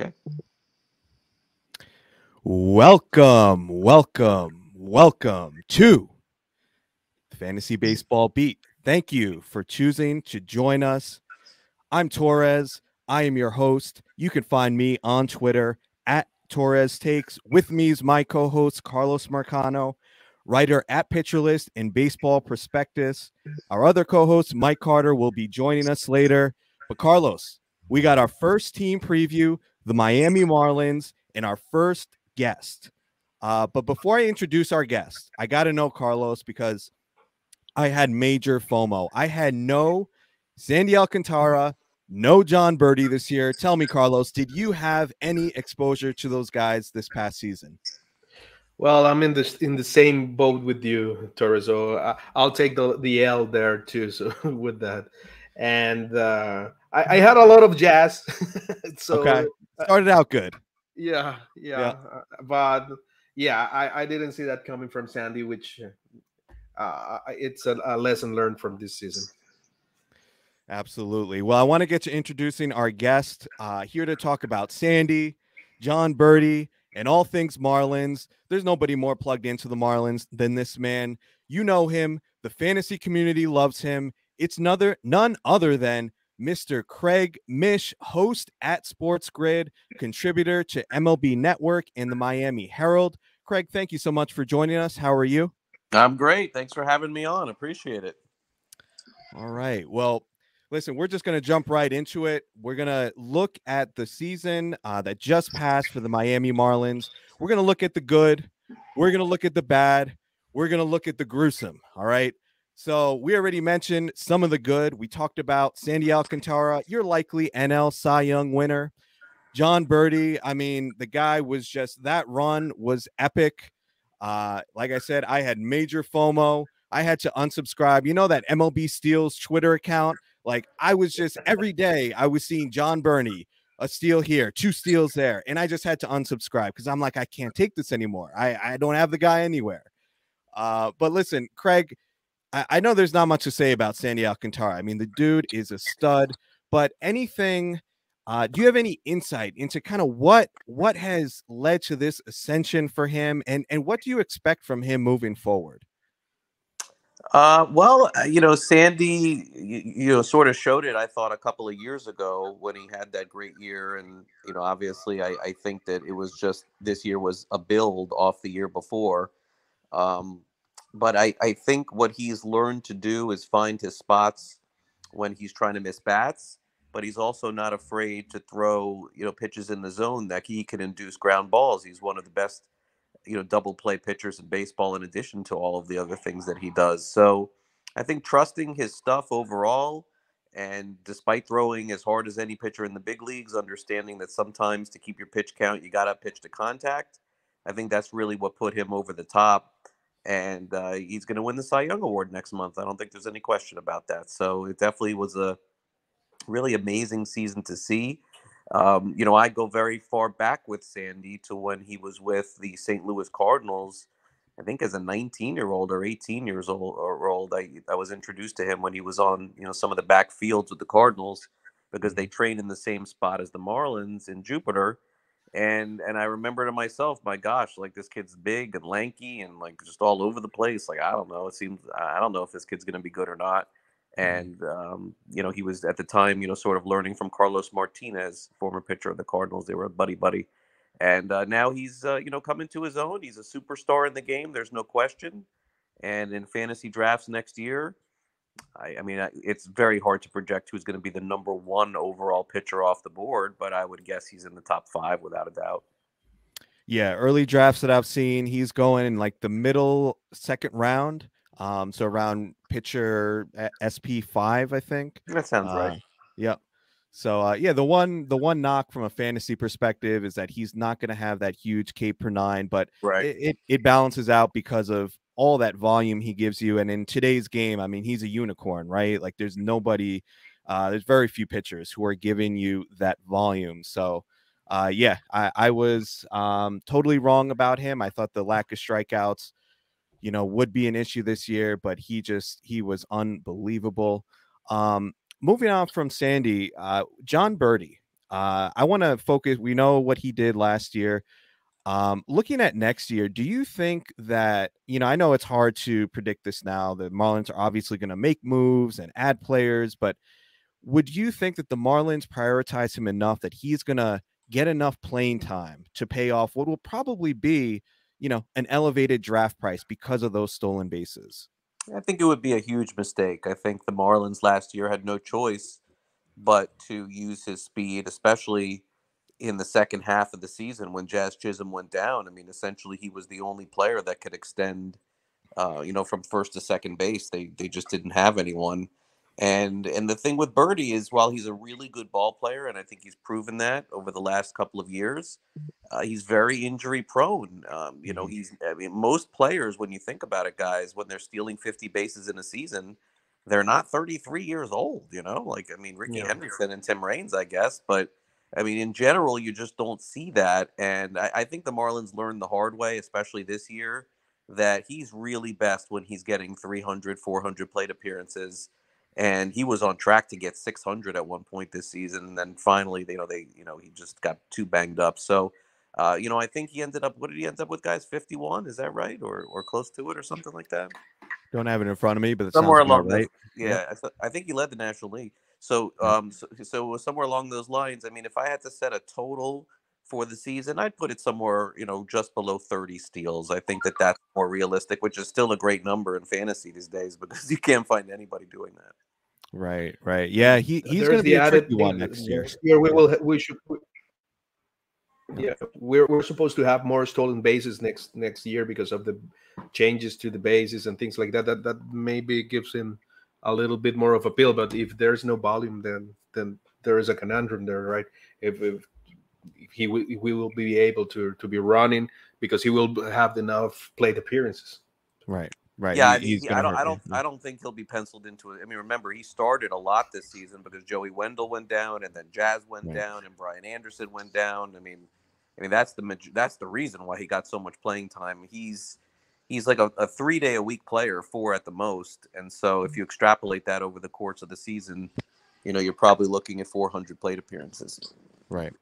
Okay. Welcome to Fantasy Baseball Beat. Thank you for choosing to join us. I'm Torres. I am your host. You can find me on Twitter at Torres Takes. With me is my co-host Carlos Marcano, writer at Pitcher List and Baseball Prospectus. Our other co-host Mike Carter will be joining us later. But Carlos, we got our first team preview, the Miami Marlins, and our first guest. But before I introduce our guest, I got to know Carlos because I had major FOMO. I had no Sandy Alcantara, no Jon Berti this year. Tell me, Carlos, did you have any exposure to those guys this past season? Well, I'm in the same boat with you, Torres. So I'll take the L there too. So with that, and I had a lot of jazz. Okay. So Started out good. yeah, but yeah, I didn't see that coming from Sandy, which it's a lesson learned from this season. Absolutely. Well, I want to get to introducing our guest here to talk about Sandy, Jon Berti, and all things Marlins. There's nobody more plugged into the Marlins than this man. You know him. The fantasy community loves him. It's none other than Mr. Craig Mish, host at Sports Grid, contributor to MLB Network and the Miami Herald. Craig, thank you so much for joining us. How are you? I'm great. Thanks for having me on. Appreciate it. All right. Well, listen, we're just going to jump right into it. We're going to look at the season that just passed for the Miami Marlins. We're going to look at the good. We're going to look at the bad. We're going to look at the gruesome. All right. So we already mentioned some of the good. We talked about Sandy Alcantara, your likely NL Cy Young winner. Jon Berti, I mean, the guy was just, that run was epic. Like I said, I had major FOMO. I had to unsubscribe. You know that MLB Steals Twitter account? Like I was just every day I was seeing Jon Berti, a steal here, 2 steals there. And I just had to unsubscribe because I'm like, I can't take this anymore. I don't have the guy anywhere. But listen, Craig, I know there's not much to say about Sandy Alcantara. I mean, the dude is a stud, but anything, do you have any insight into kind of what has led to this ascension for him and what do you expect from him moving forward? Sandy, sort of showed it, I thought, a couple of years ago when he had that great year. And, obviously, I think that it was just this year was a build off the year before. But I think what he's learned to do is find his spots when he's trying to miss bats. But he's also not afraid to throw, pitches in the zone that he can induce ground balls. He's one of the best double play pitchers in baseball, in addition to all of the other things that he does. So I think trusting his stuff overall, and despite throwing as hard as any pitcher in the big leagues, understanding that sometimes to keep your pitch count, you got to pitch to contact. I think that's really what put him over the top. And he's going to win the Cy Young Award next month. I don't think there's any question about that. So it definitely was a really amazing season to see. I go very far back with Sandy to when he was with the St. Louis Cardinals. I think as a 19-year-old or 18 years old, I was introduced to him when he was on, some of the back fields with the Cardinals because they trained in the same spot as the Marlins in Jupiter. And I remember to myself, my gosh, like this kid's big and lanky and like just all over the place. Like, I don't know. I don't know if this kid's going to be good or not. And, he was at the time, sort of learning from Carlos Martinez, former pitcher of the Cardinals. They were a buddy. And now he's, coming to his own. He's a superstar in the game. There's no question. And in fantasy drafts next year, it's very hard to project who's going to be the number 1 overall pitcher off the board, but I would guess he's in the top 5 without a doubt. Yeah, early drafts that I've seen, he's going in like the middle second round. So around pitcher SP5, I think. That sounds right. Yep. So the one knock from a fantasy perspective is that he's not going to have that huge K per 9, but right. it balances out because of all that volume he gives you. And in today's game, I mean, he's a unicorn, right? Like there's very few pitchers who are giving you that volume. So I was totally wrong about him. I thought the lack of strikeouts, would be an issue this year, but he was unbelievable. Moving on from Sandy, Jon Berti. I want to focus. We know what he did last year. Looking at next year, do you think that, I know it's hard to predict this now. The Marlins are obviously going to make moves and add players, but would you think that the Marlins prioritize him enough that he's going to get enough playing time to pay off what will probably be, an elevated draft price because of those stolen bases? I think it would be a huge mistake. I think the Marlins last year had no choice but to use his speed, especially in the second half of the season when Jazz Chisholm went down. I mean, essentially, he was the only player that could extend, from first to second base. They just didn't have anyone. And the thing with Berti is, while he's a really good ball player, and I think he's proven that over the last couple of years, he's very injury prone. I mean, most players, when you think about it, guys, when they're stealing 50 bases in a season, they're not 33 years old, like, I mean, Ricky Henderson and Tim Raines, I guess. But I mean, in general, you just don't see that. And I think the Marlins learned the hard way, especially this year, that he's really best when he's getting 300, 400 plate appearances. And he was on track to get 600 at one point this season. And then finally, he just got too banged up. So, I think he ended up, what did he end up with, guys? 51? Is that right? Or close to it or something like that? Don't have it in front of me, but it Somewhere sounds about along right. Yeah, I think he led the National League. So, so somewhere along those lines. I mean, if I had to set a total for the season, I'd put it somewhere, just below 30 steals. I think that that's more realistic, which is still a great number in fantasy these days because you can't find anybody doing that. Right. Yeah, he's There's going to the be a added tricky one next year. We're supposed to have more stolen bases next year because of the changes to the bases and things like that. That maybe gives him a little bit more of appeal. But if there's no volume, then there is a conundrum there, right? If he will be able to be running because he will have enough plate appearances. Right. Yeah, He's going to hurt you. I don't think he'll be penciled into it. I mean, remember, he started a lot this season because Joey Wendell went down, and then Jazz went down, and Brian Anderson went down. I mean, that's the reason why he got so much playing time. He's like a 3-day a week player, 4 at the most. And so if you extrapolate that over the course of the season, you're probably looking at 400 plate appearances. Right.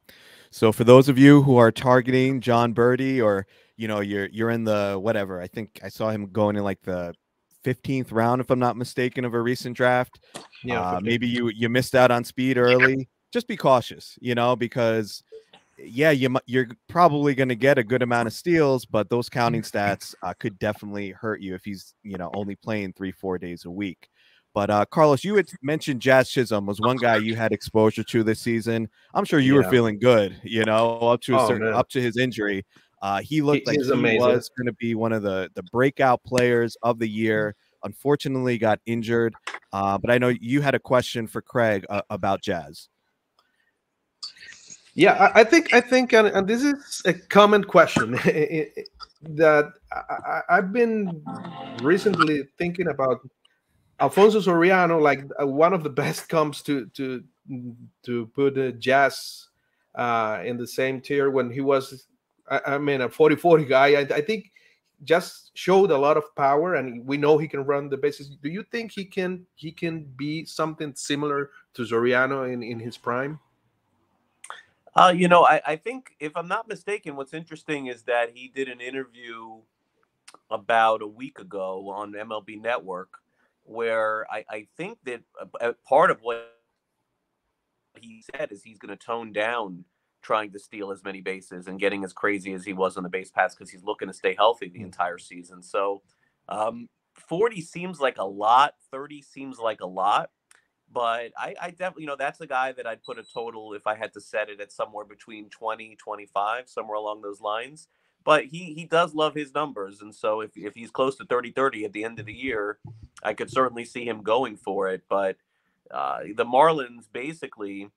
So for those of you who are targeting Jon Berti, or you're in the whatever, I think I saw him going in like the 15th round, if I'm not mistaken, of a recent draft. Yeah, maybe you missed out on speed early. Just be cautious, because you're probably going to get a good amount of steals, but those counting stats could definitely hurt you if he's only playing 3-4 days a week. But Carlos, you had mentioned Jazz Chisholm was one guy you had exposure to this season. I'm sure you were feeling good, up to his injury. He looked like he was going to be one of the breakout players of the year. Unfortunately, got injured. But I know you had a question for Craig about Jazz. Yeah, I think, and this is a common question that I've been recently thinking about. Alfonso Soriano, like one of the best comps to put Jazz in the same tier when he was, I mean, a 40-40 guy. I think just showed a lot of power, and we know he can run the bases. Do you think he can be something similar to Soriano in his prime? I think, if I'm not mistaken, what's interesting is that he did an interview about a week ago on MLB Network where I think that part of what he said is he's going to tone down trying to steal as many bases and getting as crazy as he was on the base pass because he's looking to stay healthy the entire season. So 40 seems like a lot. 30 seems like a lot. But I definitely, that's a guy that I'd put a total, if I had to set it, at somewhere between 20, 25, somewhere along those lines. But he does love his numbers. And so if he's close to 30-30 at the end of the year, I could certainly see him going for it. But the Marlins, basically,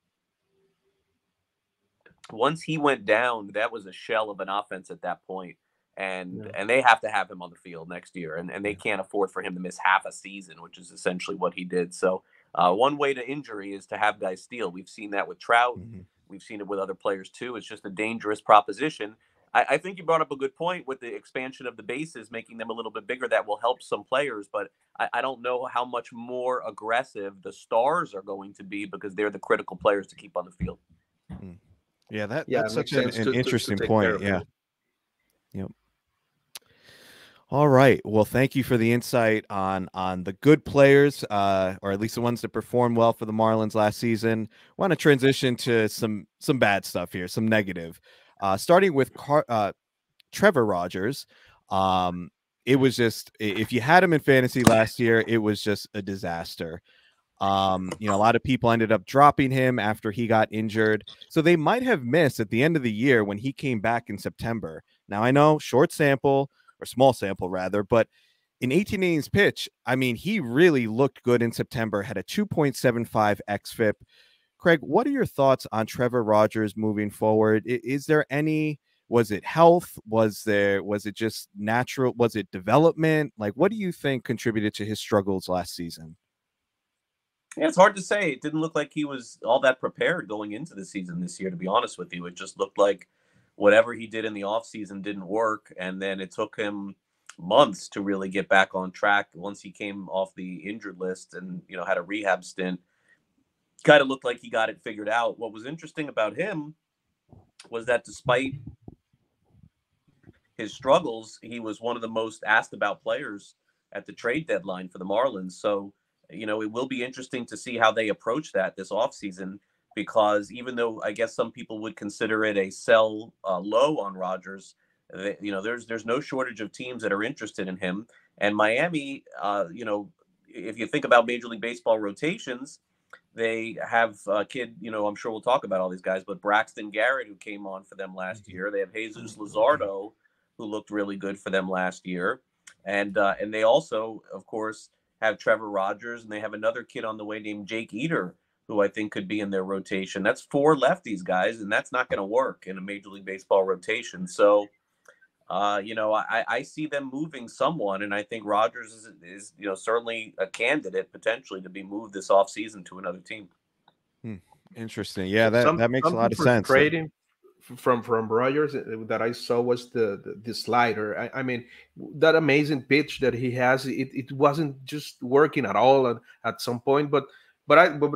once he went down, that was a shell of an offense at that point. And they have to have him on the field next year. And they can't afford for him to miss half a season, which is essentially what he did. So one way to injury is to have guys steal. We've seen that with Trout. Mm-hmm. We've seen it with other players too. It's just a dangerous proposition. I think you brought up a good point with the expansion of the bases, making them a little bit bigger. That will help some players, but I don't know how much more aggressive the stars are going to be because they're the critical players to keep on the field. Yeah, Yeah, that's it such makes an, sense an to interesting take care point. of Yeah. him. Yep. All right. Well, thank you for the insight on the good players, or at least the ones that performed well for the Marlins last season. Want to transition to some bad stuff here, some negative. Starting with Trevor Rogers. It was just, if you had him in fantasy last year, it was just a disaster. A lot of people ended up dropping him after he got injured. So they might have missed at the end of the year when he came back in September. Now, I know short sample, or small sample rather, but in 18 innings pitch, I mean, he really looked good in September, had a 2.75 xFIP. Craig, what are your thoughts on Trevor Rogers moving forward? Is there any, was it health? Was it just natural? Was it development? Like, what do you think contributed to his struggles last season? Yeah, it's hard to say. It didn't look like he was all that prepared going into the season this year, to be honest with you. It just looked like whatever he did in the offseason didn't work. And then it took him months to really get back on track once he came off the injured list and, had a rehab stint. Kind of looked like he got it figured out. What was interesting about him was that despite his struggles, he was one of the most asked about players at the trade deadline for the Marlins. So, it will be interesting to see how they approach that this offseason, because even though I guess some people would consider it a sell low on Rodgers, there's no shortage of teams that are interested in him. And Miami, if you think about Major League Baseball rotations, they have a kid, I'm sure we'll talk about all these guys, but Braxton Garrett, who came on for them last year. They have Jesus Luzardo, who looked really good for them last year. And they also, of course, have Trevor Rogers, and they have another kid on the way named Jake Eder, who I think could be in their rotation. That's 4 lefties, guys, and that's not going to work in a Major League Baseball rotation. So, I see them moving someone, and I think Rogers is certainly a candidate potentially to be moved this offseason to another team. Interesting. Yeah, that makes a lot Something of sense. frustrating from Rogers that I saw was the slider. I mean, that amazing pitch that he has. It wasn't just working at all at some point, but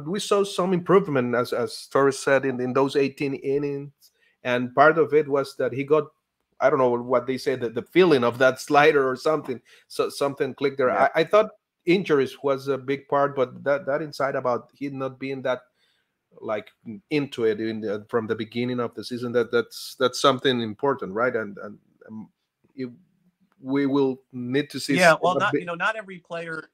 we saw some improvement, as Torres said, in those 18 innings, and part of it was that he got, I don't know what they say, the feeling of that slider or something. So something clicked there. Yeah. I thought injuries was a big part, but that inside about him not being that like into it from the beginning of the season, that's something important, right? And it, we will need to see Yeah, well, not every player.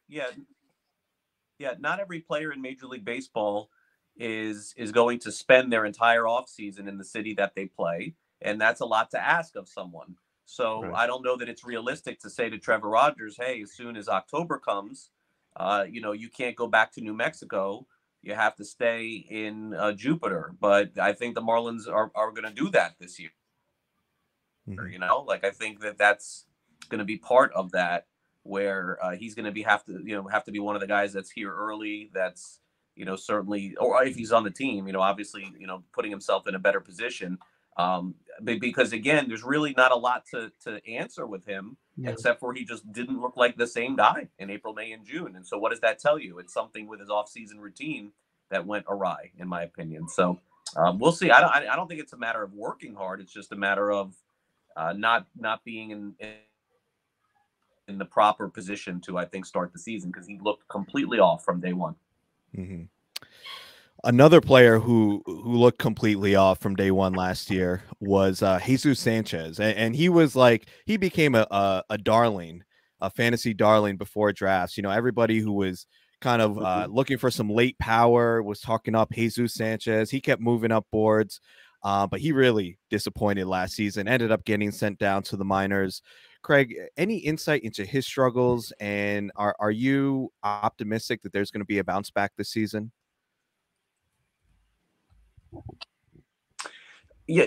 Not every player in Major League Baseball is going to spend their entire offseason in the city that they play, and that's a lot to ask of someone. So right. I don't know that it's realistic to say to Trevor Rogers, "Hey, as soon as October comes, you can't go back to New Mexico. You have to stay in Jupiter." But I think the Marlins are going to do that this year. I think that's going to be part of that, where he's going to have to be one of the guys that's here early. That's certainly, or if he's on the team, obviously, putting himself in a better position. Because again, there's really not a lot to answer with him, except for he just didn't look like the same guy in April, May, and June. And so, what does that tell you? It's something with his off-season routine that went awry, in my opinion. So we'll see. I don't think it's a matter of working hard. It's just a matter of not being in the proper position to, I think, start the season, because he looked completely off from day one. Mm-hmm. Another player who looked completely off from day one last year was Jesus Sanchez, and he was like, he became a darling, a fantasy darling before drafts. Everybody who was kind of looking for some late power was talking up Jesus Sanchez. He kept moving up boards, but he really disappointed last season. Ended up getting sent down to the minors. Craig, any insight into his struggles, and are you optimistic that there's going to be a bounce back this season? Yeah,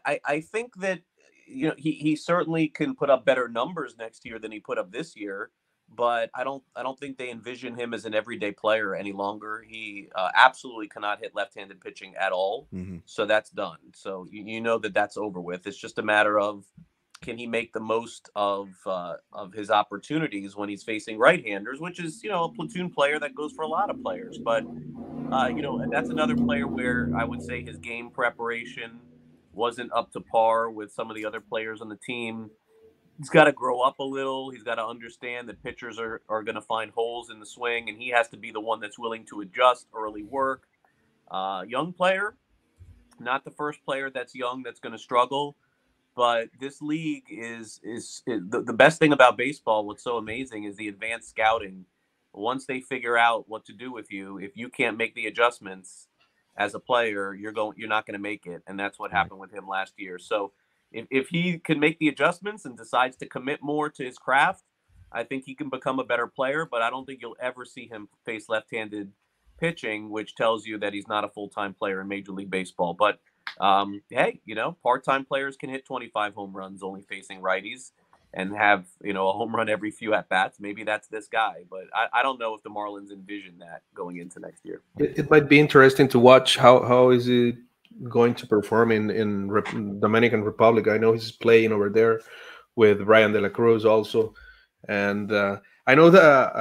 I think that he certainly can put up better numbers next year than he put up this year, but I don't think they envision him as an everyday player any longer. He absolutely cannot hit left-handed pitching at all, so that's done. So that's over with. It's just a matter of can he make the most of his opportunities when he's facing right-handers, which is, a platoon player that goes for a lot of players. But, that's another player where I would say his game preparation wasn't up to par with some of the other players on the team. He's got to grow up a little. He's got to understand that pitchers are going to find holes in the swing, and he has to be the one that's willing to adjust early work. Young player, not the first player that's young that's going to struggle. But this league is the best thing about baseball. What's so amazing is the advanced scouting. Once they figure out what to do with you, if you can't make the adjustments as a player, you're not going to make it. And that's what happened with him last year. So if he can make the adjustments and decides to commit more to his craft, I think he can become a better player. But I don't think you'll ever see him face left-handed pitching, which tells you that he's not a full-time player in Major League Baseball. But hey, part-time players can hit 25 home runs only facing righties and have, a home run every few at-bats. Maybe that's this guy, but I don't know if the Marlins envision that going into next year. It might be interesting to watch how is he going to perform in Dominican Republic. I know he's playing over there with Brian De La Cruz also. And I know that,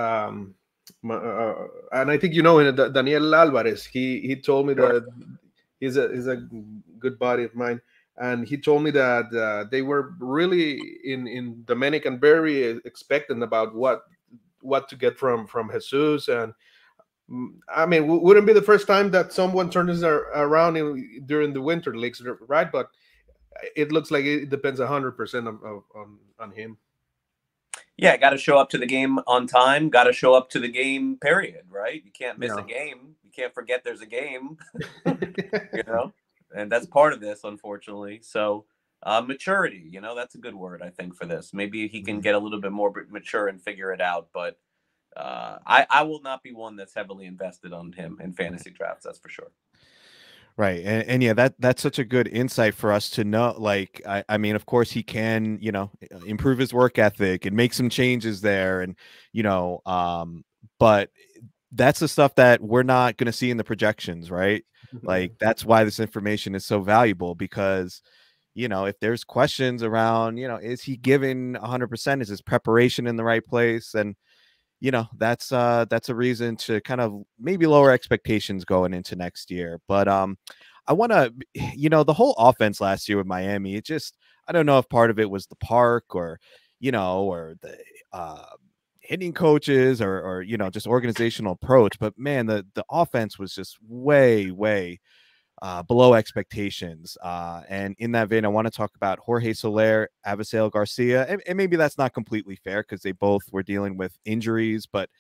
and I think Daniel Alvarez, he told me that he's a good buddy of mine, and he told me that they were really in Dominican very expectant about what to get from Jesus. And I mean, wouldn't be the first time that someone turns around during the winter leagues, right? But it looks like it depends 100% on him. Yeah, got to show up to the game on time. Got to show up to the game, period, right? You can't miss a game. You can't forget there's a game, and that's part of this, unfortunately. So maturity, that's a good word, I think, for this. Maybe he can get a little bit more mature and figure it out. But I will not be one that's heavily invested on him in fantasy drafts. That's for sure. Right. And yeah, that's such a good insight for us to know. Like, I mean, of course he can, improve his work ethic and make some changes there. And, but that's the stuff that we're not going to see in the projections, right? Like, that's why this information is so valuable, because, if there's questions around, is he giving 100%? Is his preparation in the right place? And, that's a reason to kind of maybe lower expectations going into next year. But I want to, the whole offense last year with Miami, I don't know if part of it was the park or the hitting coaches or just organizational approach. But man, the offense was just way below expectations. And in that vein, I want to talk about Jorge Soler, Avisail Garcia. And maybe that's not completely fair because they both were dealing with injuries. But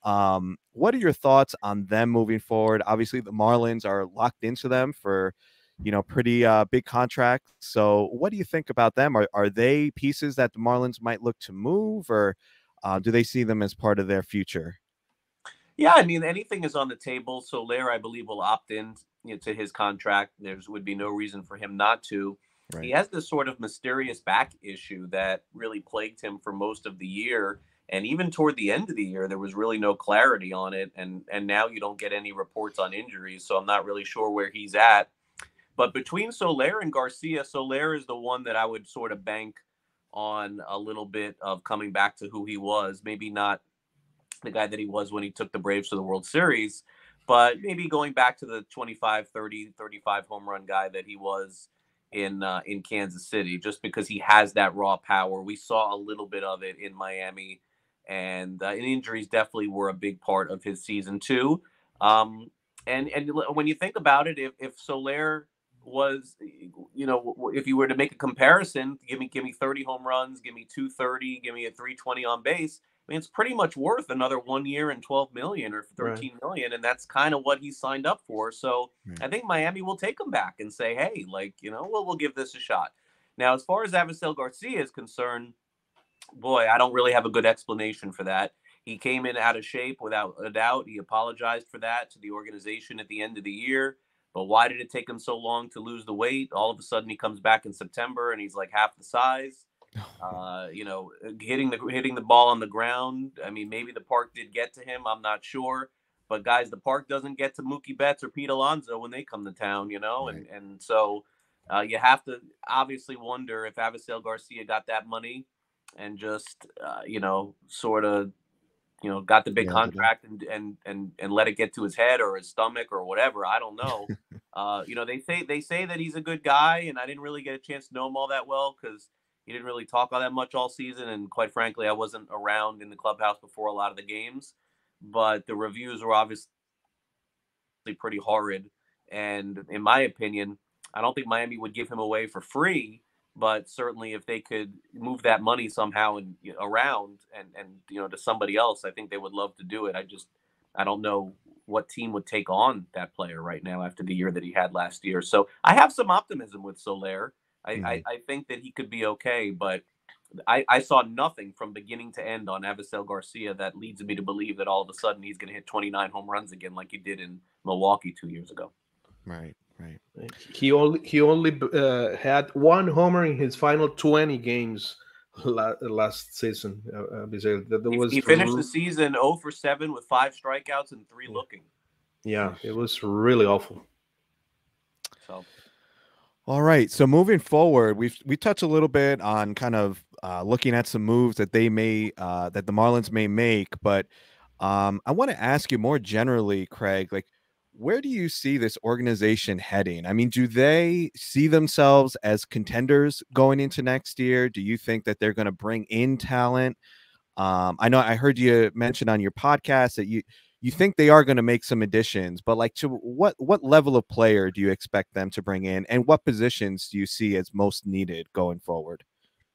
what are your thoughts on them moving forward? Obviously, the Marlins are locked into them for, pretty big contracts. So what do you think about them? Are they pieces that the Marlins might look to move, or do they see them as part of their future? Yeah, I mean, anything is on the table. Soler, I believe, will opt in to his contract. There would be no reason for him not to. Right. He has this sort of mysterious back issue that really plagued him for most of the year. And even toward the end of the year, there was really no clarity on it. And now you don't get any reports on injuries. So I'm not really sure where he's at. But between Soler and Garcia, Soler is the one that I would sort of bank on a little bit of coming back to who he was. Maybe not the guy that he was when he took the Braves to the World Series, but maybe going back to the 25, 30, 35 home run guy that he was in Kansas City, just because he has that raw power. We saw a little bit of it in Miami, and injuries definitely were a big part of his season too. And when you think about it, if Soler was, if you were to make a comparison, give me 30 home runs, give me 230, give me a 320 on base, I mean, it's pretty much worth another 1 year and 12 million or 13 million. And that's kind of what he signed up for. So I think Miami will take him back and say, hey, we'll give this a shot. Now, as far as Avisail Garcia is concerned, boy, I don't really have a good explanation for that. He came in out of shape without a doubt. He apologized for that to the organization at the end of the year. But why did it take him so long to lose the weight? All of a sudden he comes back in September and he's like half the size. Hitting the ball on the ground. I mean, maybe the park did get to him. I'm not sure. But guys, the park doesn't get to Mookie Betts or Pete Alonso when they come to town, Right. And so You have to obviously wonder if Avisail Garcia got that money and just, sort of, got the big contract and let it get to his head or his stomach or whatever. I don't know. They say that he's a good guy, and I didn't really get a chance to know him all that well because he didn't really talk all that much all season. And quite frankly, I wasn't around in the clubhouse before a lot of the games, but the reviews were obviously pretty horrid. And in my opinion, I don't think Miami would give him away for free, but certainly if they could move that money somehow and around and to somebody else, I think they would love to do it. I don't know what team would take on that player right now after the year that he had last year. So I have some optimism with Soler. I think that he could be okay, but I saw nothing from beginning to end on Avisail Garcia that leads me to believe that all of a sudden he's going to hit 29 home runs again like he did in Milwaukee 2 years ago. Right. He only had one homer in his final 20 games last season. He finished the season 0 for 7 with 5 strikeouts and 3 looking. Yeah, it was really awful. So, all right. So moving forward, we touched a little bit on kind of looking at some moves that they may that the Marlins may make, but I want to ask you more generally, Craig, like, where do you see this organization heading? I mean, do they see themselves as contenders going into next year? Do you think that they're going to bring in talent? I know I heard you mention on your podcast that you think they are going to make some additions, but like, to what level of player do you expect them to bring in, and what positions do you see as most needed going forward?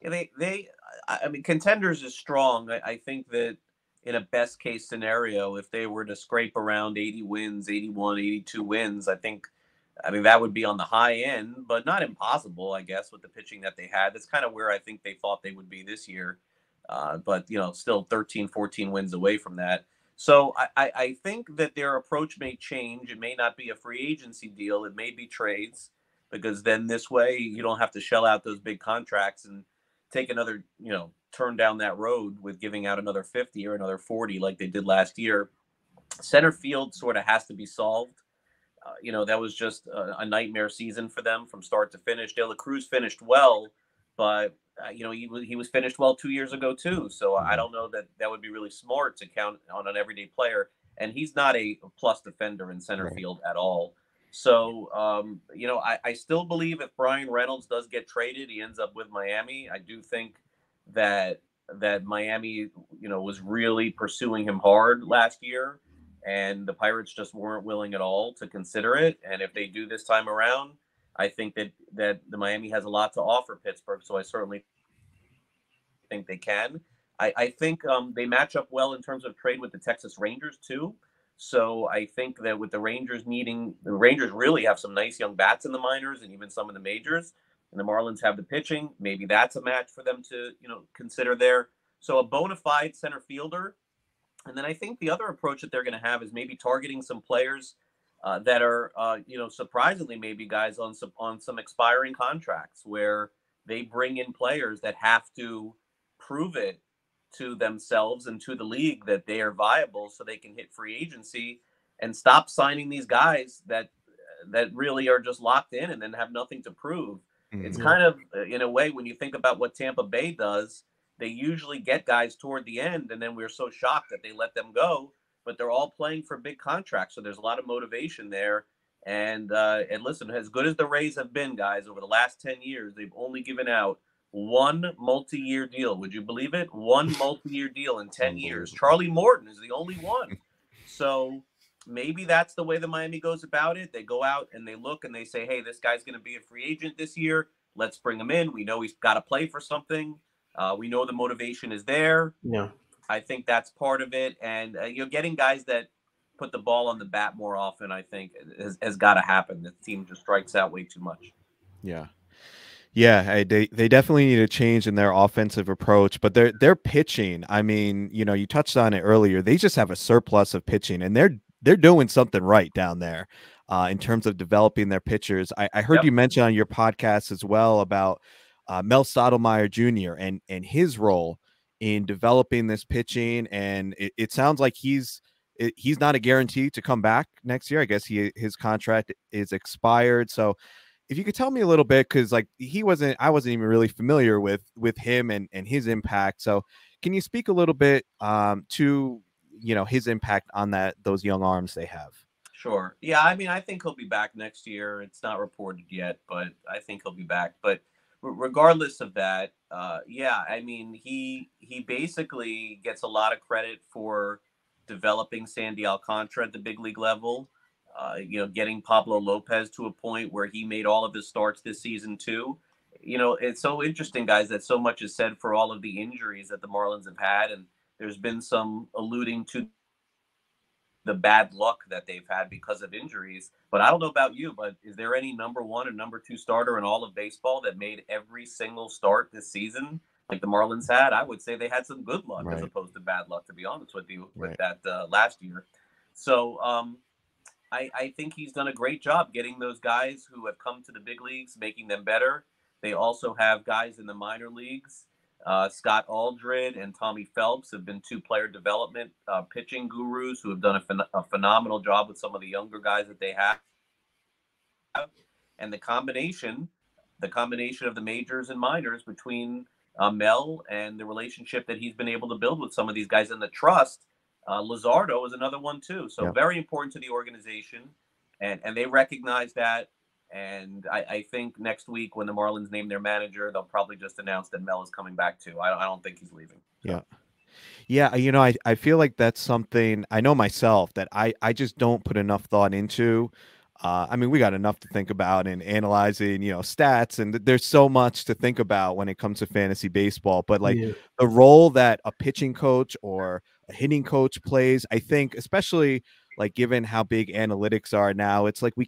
Yeah, I mean, contenders is strong. I think that in a best case scenario, if they were to scrape around 80 wins, 81, 82 wins, I mean, that would be on the high end, but not impossible, I guess, with the pitching that they had. That's kind of where I think they thought they would be this year. But, still 13, 14 wins away from that. So I think that their approach may change. It may not be a free agency deal. It may be trades, because then this way you don't have to shell out those big contracts and take another, turn down that road with giving out another 50 or another 40 like they did last year. Center field sort of has to be solved. That was just a nightmare season for them from start to finish. De La Cruz finished well, but he was finished well 2 years ago too. So I don't know that would be really smart to count on an everyday player. And he's not a plus defender in center field at all. So, I still believe if Brian Reynolds does get traded, he ends up with Miami. I do think that Miami, was really pursuing him hard last year, and the Pirates just weren't willing at all to consider it. And if they do this time around, I think that the Miami has a lot to offer Pittsburgh. So I certainly think they can. I think they match up well in terms of trade with the Texas Rangers too. So I think that with the Rangers really have some nice young bats in the minors and even some in the majors, and the Marlins have the pitching. Maybe that's a match for them to, consider there. So a bona fide center fielder. And then I think the other approach that they're going to have is maybe targeting some players that are, surprisingly maybe guys on some expiring contracts, where they bring in players that have to prove it to themselves and to the league that they are viable, so they can hit free agency and stop signing these guys that really are just locked in and then have nothing to prove. Mm-hmm. It's kind of, in a way, when you think about what Tampa Bay does, they usually get guys toward the end, and then we're so shocked that they let them go, but they're all playing for big contracts. So there's a lot of motivation there. And listen, as good as the Rays have been, guys, over the last 10 years, they've only given out one multi-year deal. Would you believe it? One multi-year deal in 10 years. Charlie Morton is the only one. So maybe that's the way the Miami goes about it. They go out and they look and they say, hey, this guy's going to be a free agent this year. Let's bring him in. We know he's got to play for something. We know the motivation is there. Yeah, I think that's part of it. And, getting guys that put the ball on the bat more often, I think, has got to happen. The team just strikes out way too much. Yeah. Yeah, they definitely need a change in their offensive approach, but their pitching, I mean, you touched on it earlier. They just have a surplus of pitching, and they're doing something right down there in terms of developing their pitchers. I heard you mention on your podcast as well about Mel Stottlemyre Jr. and his role in developing this pitching, and it sounds like he's not a guarantee to come back next year. I guess his contract is expired, so if you could tell me a little bit, because like I wasn't even really familiar with him and his impact. So can you speak a little bit to his impact on those young arms they have? Sure. Yeah, I mean, I think he'll be back next year. It's not reported yet, but I think he'll be back. But regardless of that, yeah, I mean, he basically gets a lot of credit for developing Sandy Alcantara at the big league level. Getting Pablo Lopez to a point where he made all of his starts this season too. It's so interesting, guys, that so much is said for all of the injuries that the Marlins have had, and there's been some alluding to the bad luck that they've had because of injuries. But I don't know about you, but is there any number one or number two starter in all of baseball that made every single start this season like the Marlins had? I would say they had some good luck as opposed to bad luck, to be honest with you, with that last year. So I think he's done a great job getting those guys who have come to the big leagues, making them better. They also have guys in the minor leagues. Scott Aldred and Tommy Phelps have been two player development pitching gurus who have done a phenomenal job with some of the younger guys that they have. And the combination of the majors and minors between Mel and the relationship that he's been able to build with some of these guys and the trust. Luzardo is another one too. So very important to the organization, and they recognize that. And I think next week when the Marlins name their manager, they'll probably just announce that Mel is coming back too. I don't think he's leaving. Yeah. Yeah. I feel like that's something I know myself that I just don't put enough thought into. I mean, we got enough to think about and analyzing, stats, and there's so much to think about when it comes to fantasy baseball. But like the role that a pitching coach or a hitting coach plays, I think, especially like given how big analytics are now, it's like we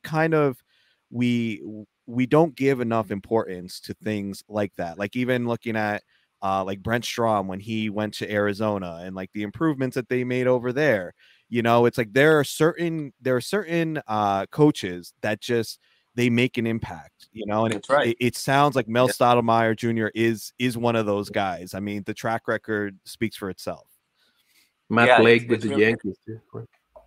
don't give enough importance to things like that. Like even looking at like Brent Strom when he went to Arizona and like the improvements that they made over there. It's like there are certain coaches that just they make an impact, and That's right. It sounds like Mel Stottlemyre Jr. is one of those guys. I mean, the track record speaks for itself. Matt Blake with the Yankees too.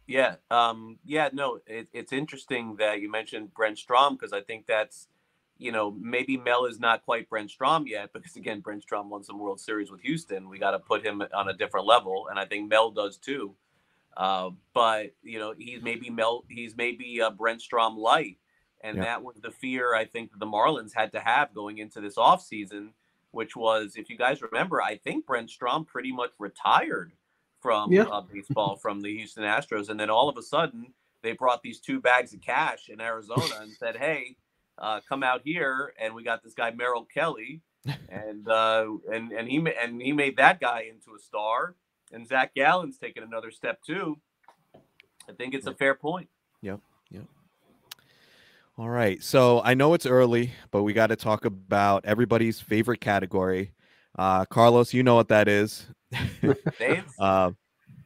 Yeah. No, it's interesting that you mentioned Brent Strom, because I think that's, maybe Mel is not quite Brent Strom yet, because again, Brent Strom won some World Series with Houston. We got to put him on a different level. And I think Mel does too. But he's maybe Brent Strom light. And that was the fear I think the Marlins had to have going into this offseason, which was, if you guys remember, I think Brent Strom pretty much retired from baseball from the Houston Astros. And then all of a sudden they brought these 2 bags of cash in Arizona and said, hey, come out here. And we got this guy, Merrill Kelly. And he made that guy into a star. And Zach Gallen's taken another step too. I think it's a fair point. Yep. All right. So I know it's early, but we got to talk about everybody's favorite category. Carlos, you know what that is. Saves?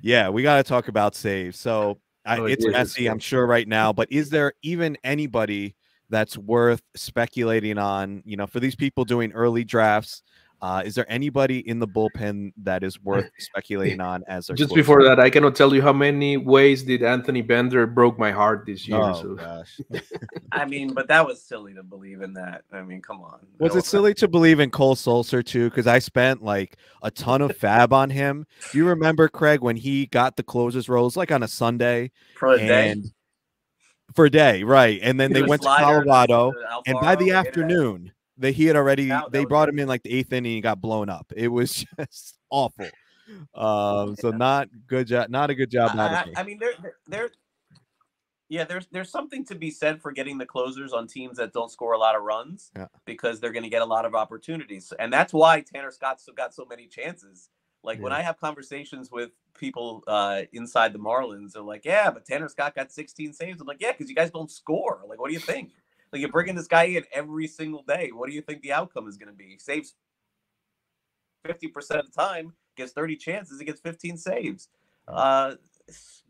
Yeah, we got to talk about saves. So it's messy, I'm sure, right now. But is there even anybody that's worth speculating on? For these people doing early drafts, is there anybody in the bullpen that is worth speculating on as their just closer? Before that, I cannot tell you how many ways did Anthony Bender broke my heart this year. Oh, gosh. I mean, but that was silly to believe in that. I mean, come on. Was it silly to believe in Cole Sulser too? Because I spent like a ton of fab on him. Do you remember, Craig, when he got the closers roles like on a Sunday? For a day, right? And then they went to Colorado, and by the afternoon, he had already brought him in like the 8th inning and got blown up. It was just awful. So not a good job. I mean, there's something to be said for getting the closers on teams that don't score a lot of runs, because they're going to get a lot of opportunities, and that's why Tanner Scott's got so many chances. Like when I have conversations with people inside the Marlins, they're like, "Yeah, but Tanner Scott got 16 saves." I'm like, "Yeah, because you guys don't score. Like, what do you think? Like, you're bringing this guy in every single day. What do you think the outcome is going to be? He saves 50% of the time, gets 30 chances, he gets 15 saves."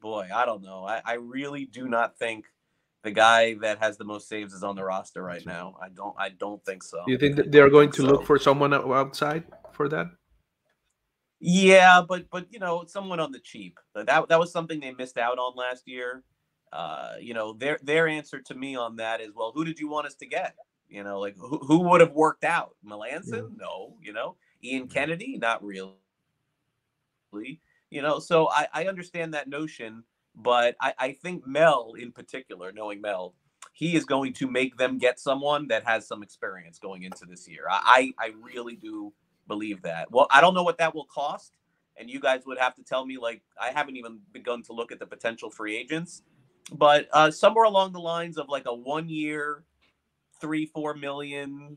Boy, I don't know. I really do not think the guy that has the most saves is on the roster right now. I don't think so. Do you think that they're going to look for someone outside for that? Yeah, but someone on the cheap. That was something they missed out on last year. Their answer to me on that is, well, who did you want us to get? You know, like who would have worked out? Melanson? No. You know, Ian Kennedy? Not really. You know, so I understand that notion, but I think Mel in particular, knowing Mel, he is going to make them get someone that has some experience going into this year. I really do believe that. Well, I don't know what that will cost, and you guys would have to tell me. Like, I haven't even begun to look at the potential free agents, but somewhere along the lines of like a 1 year, 3-4 million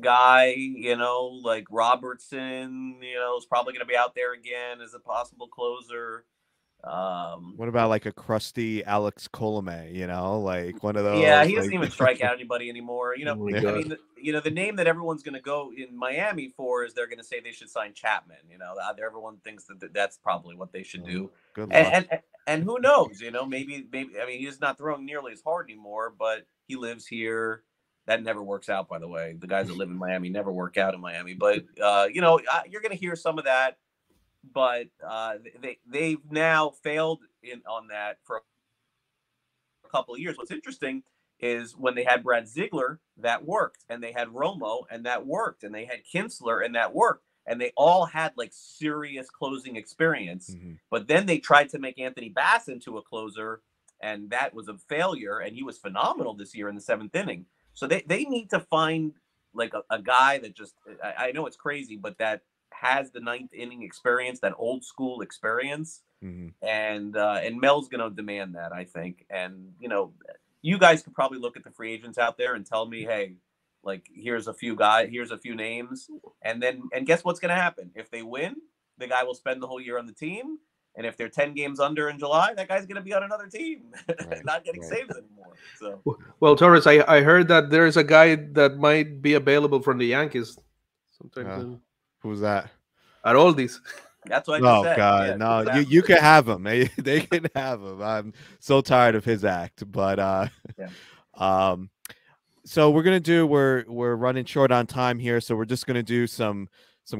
guy, you know, like Robertson, you know, is probably going to be out there again as a possible closer. What about like a crusty Alex Colome, you know, like one of Yeah, those? he doesn't Like... even strike out anybody anymore. You know, Oh my I God. mean, you know, the name that everyone's going to go in Miami for is they're going to say they should sign Chapman. You know, everyone thinks that that's probably what they should do. Good luck. And who knows? You know, maybe. I mean, he's not throwing nearly as hard anymore, but he lives here. That never works out, by the way. The guys that live in Miami never work out in Miami. But you know, you're going to hear some of that. But they've now failed on that for a couple of years. What's interesting is when they had Brad Ziegler, that worked, and they had Romo, and that worked, and they had Kinsler, and that worked, and they all had like serious closing experience. But then they tried to make Anthony Bass into a closer, and that was a failure. And he was phenomenal this year in the 7th inning. So they need to find like a guy that just, I know it's crazy, but that has the 9th inning experience, that old school experience. And Mel's going to demand that, I think. And, you know, you guys could probably look at the free agents out there and tell me, hey, like, here's a few names. And guess what's going to happen? If they win, the guy will spend the whole year on the team. And if they're 10 games under in July, that guy's going to be on another team, not getting saves anymore. So, well, Torres, I heard that there is a guy that might be available from the Yankees sometime. Who's that? At all these. That's what I just said. God, yeah, no, exactly. you can have him. They can have him. I'm so tired of his act. But so we're running short on time here, so we're just gonna do some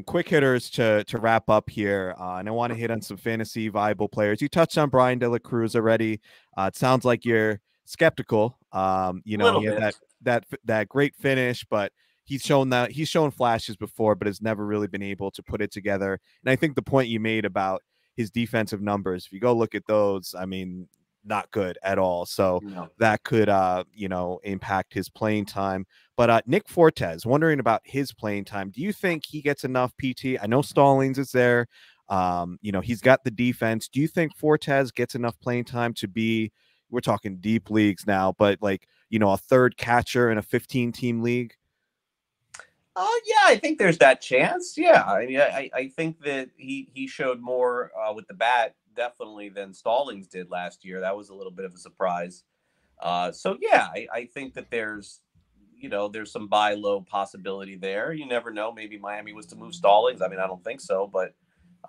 quick hitters to wrap up here. And I want to hit on some fantasy viable players. You touched on Brian De La Cruz already. It sounds like you're skeptical. You know, he had that great finish, but he's shown flashes before, but has never really been able to put it together. And I think the point you made about his defensive numbers, if you go look at those, I mean, not good at all. So that could, you know, impact his playing time. But Nick Fortes, wondering about his playing time. Do you think he gets enough PT? I know Stallings is there. You know, he's got the defense. Do you think Fortes gets enough playing time to be, we're talking deep leagues now, but like, you know, a third catcher in a 15-team league? Yeah, I think there's that chance. Yeah, I mean, I think that he showed more with the bat definitely than Stallings did last year. That was a little bit of a surprise. So yeah, I think that there's some buy low possibility there. You never know. Maybe Miami was to move Stallings. I mean, I don't think so, but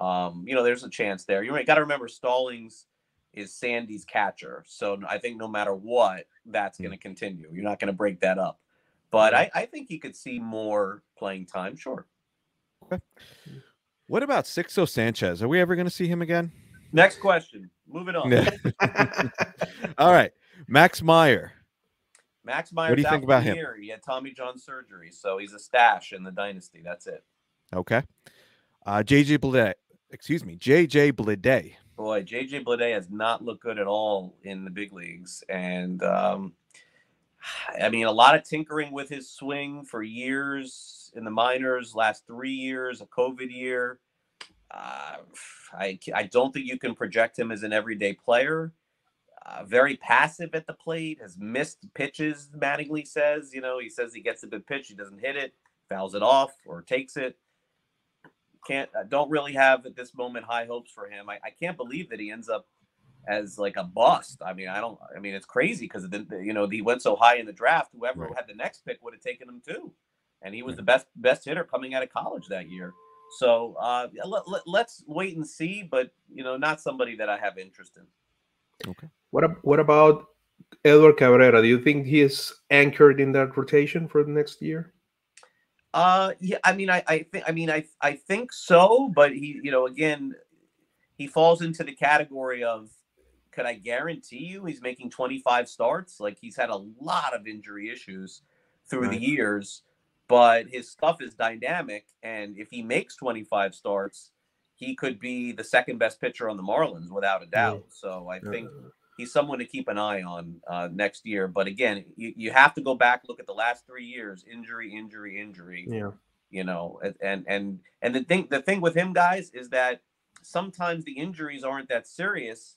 you know, there's a chance there. You got to remember Stallings is Sandy's catcher, so I think no matter what, that's going to continue. You're not going to break that up. But I think you could see more playing time, sure. Okay. What about Sixto Sanchez? Are we ever going to see him again? Next question. Moving on. All right. Max Meyer. Max Meyer's what do you think about him? He had Tommy John surgery, so he's a stash in the dynasty. That's it. Okay. JJ Bleday. Excuse me. JJ Bleday. Boy, JJ Bleday has not looked good at all in the big leagues. And I mean, a lot of tinkering with his swing for years in the minors, last 3 years, a COVID year. I don't think you can project him as an everyday player. Very passive at the plate, has missed pitches, Mattingly says. You know, he says he gets a good pitch, he doesn't hit it, fouls it off or takes it. Don't really have at this moment high hopes for him. I can't believe that he ends up as like a bust. I mean, it's crazy because he went so high in the draft. Whoever had the next pick would have taken him too, and he was the best hitter coming out of college that year. So let's wait and see, but not somebody that I have interest in. Okay. What about Eder Cabrera? Do you think he is anchored in that rotation for the next year? Yeah, I mean, I think so, but he, again, he falls into the category of, could I guarantee you he's making 25 starts? Like, he's had a lot of injury issues. through the years, but his stuff is dynamic. And if he makes 25 starts, he could be the second best pitcher on the Marlins without a doubt. So I think he's someone to keep an eye on next year. But again, you have to go back, look at the last 3 years, injury. Yeah. You know, and the thing with him, guys, is that sometimes the injuries aren't that serious,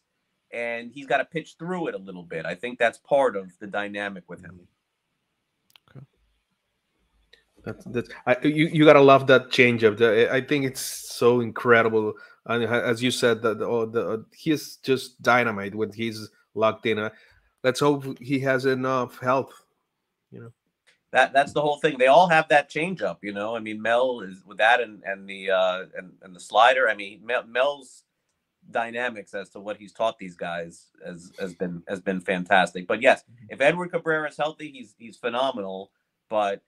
and he's got to pitch through it a little bit. I think that's part of the dynamic with him. You gotta love that changeup. I think it's so incredible, and as you said, that he's just dynamite when he's locked in. Let's hope he has enough health. You know, that's the whole thing. They all have that changeup. You know, I mean, Mel is with that, and the slider. I mean, Mel's dynamics as to what he's taught these guys has been fantastic. But yes, if Edward Cabrera is healthy, he's phenomenal. But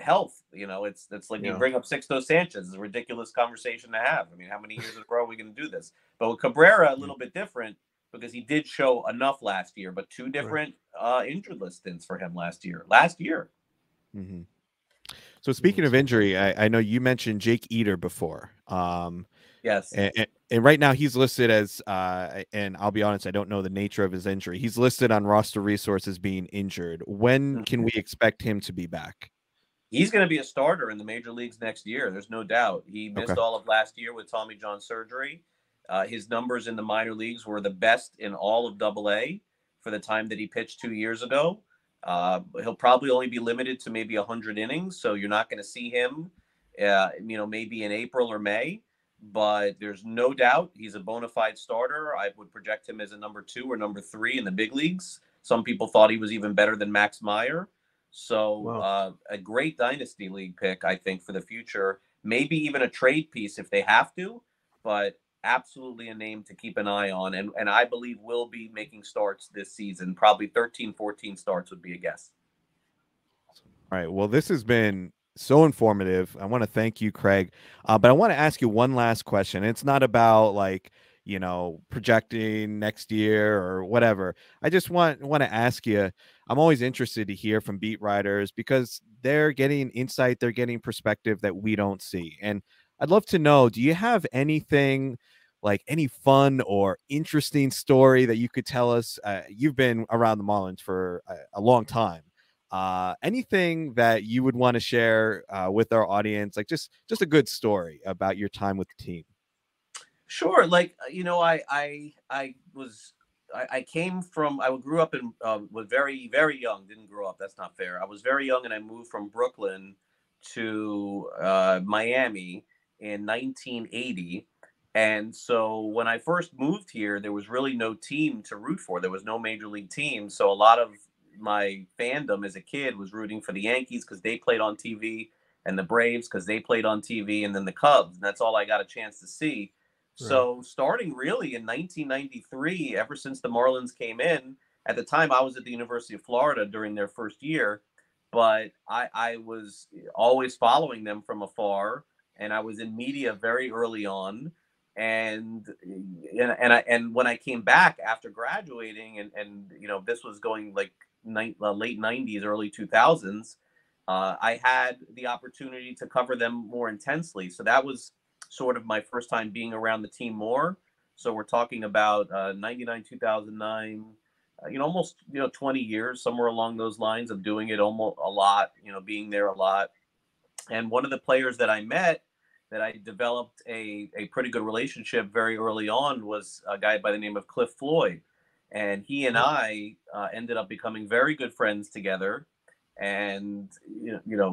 health, you know, it's like you bring up Sixto Sanchez. It's a ridiculous conversation to have. I mean, how many years in a row are we going to do this? But with Cabrera, a little bit different because he did show enough last year, but 2 different injured list stints for him last year. Mm-hmm. So speaking of injury, I know you mentioned Jake Eder before. Yes. And right now he's listed as, and I'll be honest, I don't know the nature of his injury. He's listed on roster resources being injured. When can we expect him to be back? He's going to be a starter in the major leagues next year. There's no doubt. He missed all of last year with Tommy John surgery. His numbers in the minor leagues were the best in all of AA for the time that he pitched 2 years ago. He'll probably only be limited to maybe 100 innings. So you're not going to see him, maybe in April or May. But there's no doubt he's a bona fide starter. I would project him as a number 2 or number 3 in the big leagues. Some people thought he was even better than Max Meyer. So a great dynasty league pick, I think, for the future. Maybe even a trade piece if they have to, but absolutely a name to keep an eye on. And I believe will be making starts this season. Probably 13, 14 starts would be a guess. All right. Well, this has been so informative. I want to thank you, Craig. But I want to ask you one last question. It's not about projecting next year or whatever. I just want to ask you, I'm always interested to hear from beat writers because they're getting insight, they're getting perspective that we don't see. And I'd love to know, do you have anything, like any fun or interesting story that you could tell us? You've been around the Marlins for a long time. Anything that you would want to share with our audience, like just a good story about your time with the team? Sure. I grew up in, was very, very young. Didn't grow up. That's not fair. I was very young and I moved from Brooklyn to Miami in 1980. And so when I first moved here, there was really no team to root for. There was no major league team. So a lot of my fandom as a kid was rooting for the Yankees because they played on TV, and the Braves because they played on TV, and then the Cubs. And that's all I got a chance to see. So starting really in 1993, ever since the Marlins came in, at the time I was at the University of Florida during their first year, but I was always following them from afar, and I was in media very early on. And when I came back after graduating, and this was going like late 90s, early 2000s, I had the opportunity to cover them more intensely. So that was sort of my first time being around the team more. So we're talking about 99, 2009, almost 20 years, somewhere along those lines of doing it almost a lot, being there a lot. And one of the players that I met that I developed a pretty good relationship very early on was a guy by the name of Cliff Floyd. And he and I ended up becoming very good friends together. And,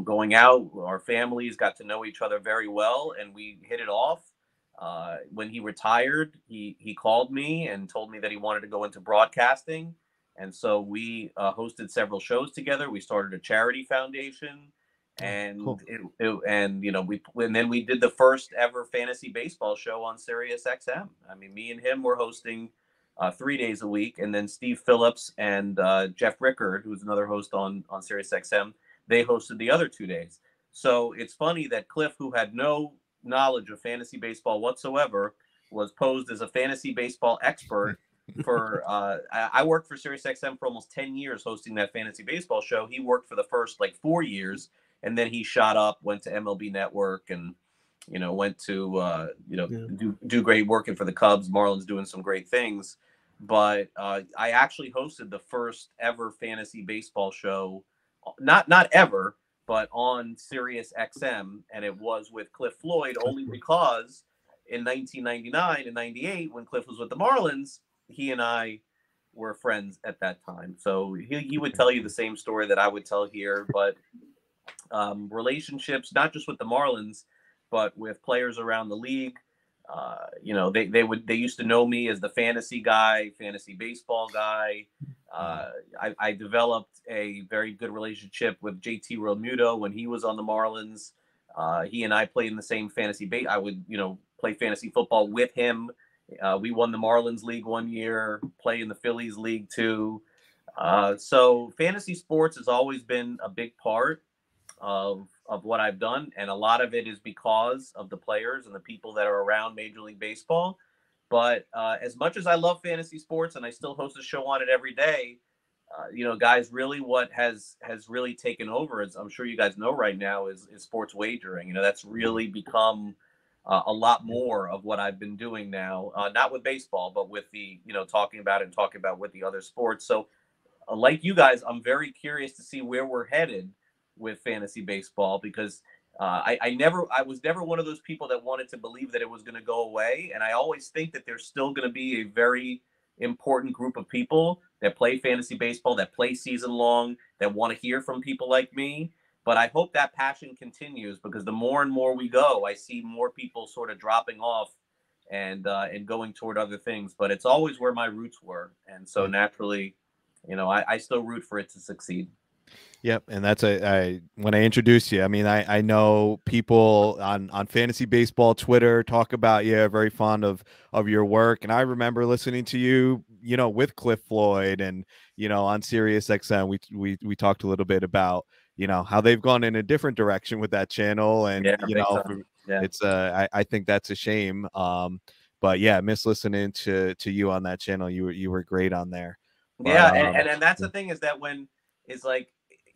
going out, our families got to know each other very well, and we hit it off. When he retired, he called me and told me that he wanted to go into broadcasting. And so we hosted several shows together. We started a charity foundation, and cool. then we did the first ever fantasy baseball show on Sirius XM. I mean, me and him were hosting 3 days a week, and then Steve Phillips and Jeff Rickard, who's another host on Sirius XM, they hosted the other 2 days. So it's funny that Cliff, who had no knowledge of fantasy baseball whatsoever, was posed as a fantasy baseball expert for I worked for SiriusXM for almost 10 years hosting that fantasy baseball show. He worked for the first like 4 years, and then he shot up, went to MLB Network, and went to do great working for the Cubs, Marlins, doing some great things. But I actually hosted the first ever fantasy baseball show, not ever, but on Sirius XM, and it was with Cliff Floyd, only because in 1999 and 98, when Cliff was with the Marlins, he and I were friends at that time. So he would tell you the same story that I would tell here, but relationships, not just with the Marlins, but with players around the league. They used to know me as the fantasy guy, fantasy baseball guy. I developed a very good relationship with JT Realmuto when he was on the Marlins. He and I played in the same fantasy I would, play fantasy football with him. We won the Marlins League one year, play in the Phillies League too. So fantasy sports has always been a big part of what I've done, and a lot of it is because of the players and the people that are around Major League Baseball. But as much as I love fantasy sports, and I still host a show on it every day, guys, really what has really taken over, as I'm sure you guys know right now, is sports wagering. That's really become a lot more of what I've been doing now, not with baseball, but with the, talking about with the other sports. So like you guys, I'm very curious to see where we're headed with fantasy baseball, because I was never one of those people that wanted to believe that it was going to go away. And I always think that there's still going to be a very important group of people that play fantasy baseball, that play season long, that want to hear from people like me. But I hope that passion continues, because the more and more we go, I see more people sort of dropping off and going toward other things. But it's always where my roots were. And so naturally, I still root for it to succeed. Yep, and that's when I introduced you, I mean, I know people on fantasy baseball Twitter talk about you, very fond of your work, and I remember listening to you, with Cliff Floyd, and on Sirius XM, we talked a little bit about how they've gone in a different direction with that channel, and it's I think that's a shame. But yeah, I miss listening to you on that channel. You were great on there. But, and that's the thing, is that when it's like,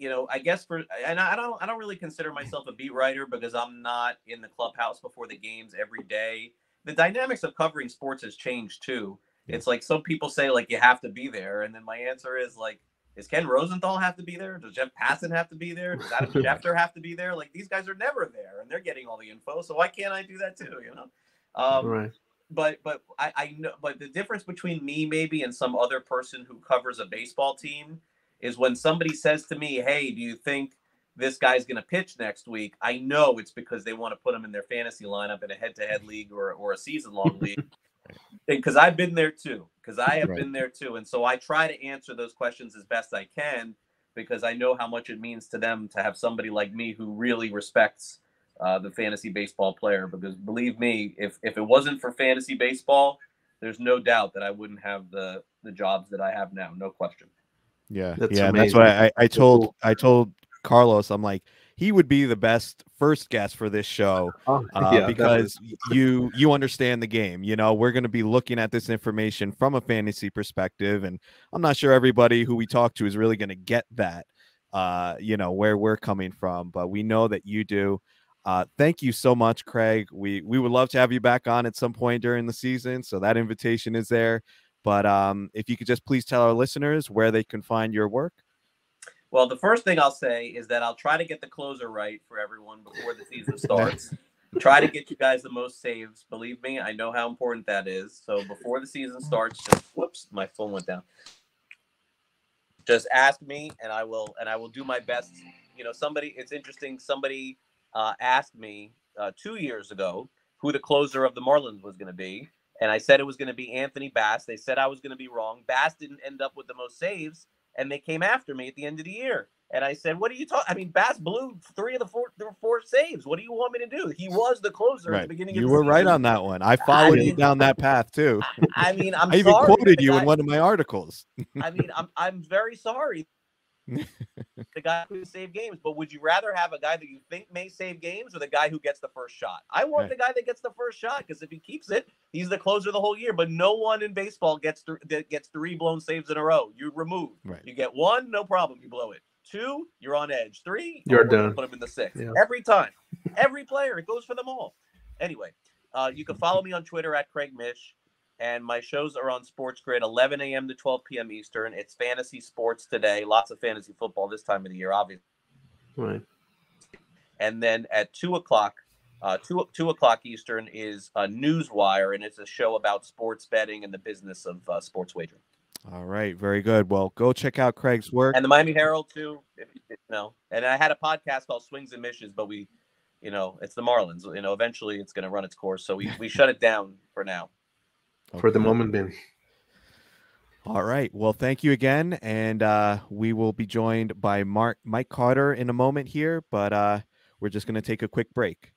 I guess I don't really consider myself a beat writer, because I'm not in the clubhouse before the games every day. The dynamics of covering sports has changed too. Yeah. It's like some people say like you have to be there, and then my answer is like, does Ken Rosenthal have to be there? Does Jeff Passan have to be there? Does Adam Schefter have to be there? Like, these guys are never there, and they're getting all the info. So why can't I do that too? Right. But I know. But the difference between me maybe and some other person who covers a baseball team is when somebody says to me, "Hey, do you think this guy's going to pitch next week?" I know it's because they want to put him in their fantasy lineup in a head-to-head league or a season-long league. Because I've been there too. Because I have been there too. And so I try to answer those questions as best I can, because I know how much it means to them to have somebody like me who really respects the fantasy baseball player. Because believe me, if it wasn't for fantasy baseball, there's no doubt that I wouldn't have the jobs that I have now. No question. Yeah, and that's why I told Carlos, I'm like, he would be the best first guest for this show, because you understand the game. We're going to be looking at this information from a fantasy perspective, and I'm not sure everybody who we talk to is really going to get that, where we're coming from, but we know that you do. Thank you so much, Craig. We would love to have you back on at some point during the season, so that invitation is there. But if you could just please tell our listeners where they can find your work. Well, the first thing I'll say is that I'll try to get the closer right for everyone before the season starts. Try to get you guys the most saves. Believe me, I know how important that is. So before the season starts, whoops, my phone went down. Just ask me, and I will do my best. It's interesting. Somebody asked me 2 years ago who the closer of the Marlins was going to be. And I said it was going to be Anthony Bass. They said I was going to be wrong. Bass didn't end up with the most saves, and they came after me at the end of the year. And I said, what are you talking? I mean, Bass blew 3 of the four saves. What do you want me to do? He was the closer at the beginning of the season. You were right on that one. I followed you down that path too. I mean, I even quoted you in one of my articles. I mean, I'm very sorry The guy who save games. But would you rather have a guy that you think may save games or the guy who gets the first shot? I want the guy that gets the first shot because if he keeps it, he's the closer the whole year. But no one in baseball gets 3 blown saves in a row. You remove. Right. You get 1, no problem. You blow it. 2, you're on edge. 3, you're done. Put him in the 6. Yeah. Every time. Every player. It goes for them all. Anyway, you can follow me on Twitter at Craig Mish. And my shows are on Sports Grid, 11 a.m. to 12 p.m. Eastern. It's fantasy sports today. Lots of fantasy football this time of the year, obviously. Right. And then at 2 o'clock, 2 o'clock Eastern is a Newswire, and it's a show about sports betting and the business of sports wagering. All right, very good. Well, go check out Craig's work. And the Miami Herald, too, if you know. And I had a podcast called Swings and Mishes, but we, it's the Marlins. Eventually it's going to run its course. So we shut it down for now. For the moment, Ben. All right. Well, thank you again. And we will be joined by Mike Carter in a moment here, but we're just going to take a quick break.